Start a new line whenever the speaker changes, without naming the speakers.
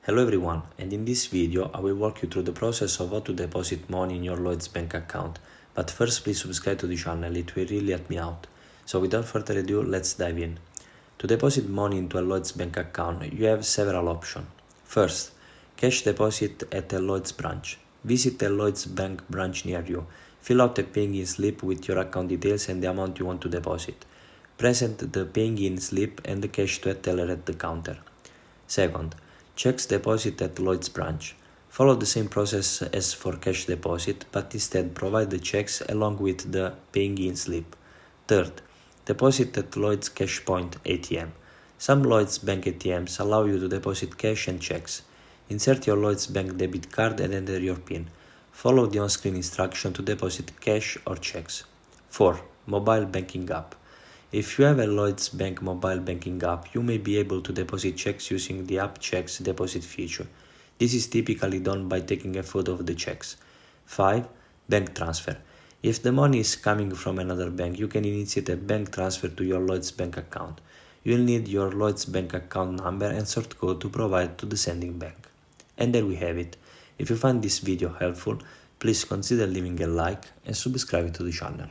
Hello everyone, and in this video I will walk you through the process of how to deposit money in your Lloyds bank account. But first, please subscribe to the channel, it will really help me out. So without further ado, let's dive in. To deposit money into a Lloyds bank account, you have several options. First, cash deposit at a Lloyds branch. Visit a Lloyds bank branch near you. Fill out a paying-in slip with your account details and the amount you want to deposit. Present the paying-in slip and the cash to a teller at the counter. Second, checks deposit at Lloyds branch. Follow the same process as for cash deposit, but instead provide the checks along with the paying-in slip. Third, deposit at Lloyds cash point ATM. Some Lloyds bank ATMs allow you to deposit cash and checks. Insert your Lloyds bank debit card and enter your PIN. Follow the on-screen instruction to deposit cash or checks. 4. Mobile banking app. If you have a Lloyds Bank mobile banking app, you may be able to deposit checks using the app checks deposit feature. This is typically done by taking a photo of the checks. 5. Bank transfer. If the money is coming from another bank, you can initiate a bank transfer to your Lloyds Bank account. You will need your Lloyds Bank account number and sort code to provide to the sending bank. And there we have it. If you find this video helpful, please consider leaving a like and subscribe to the channel.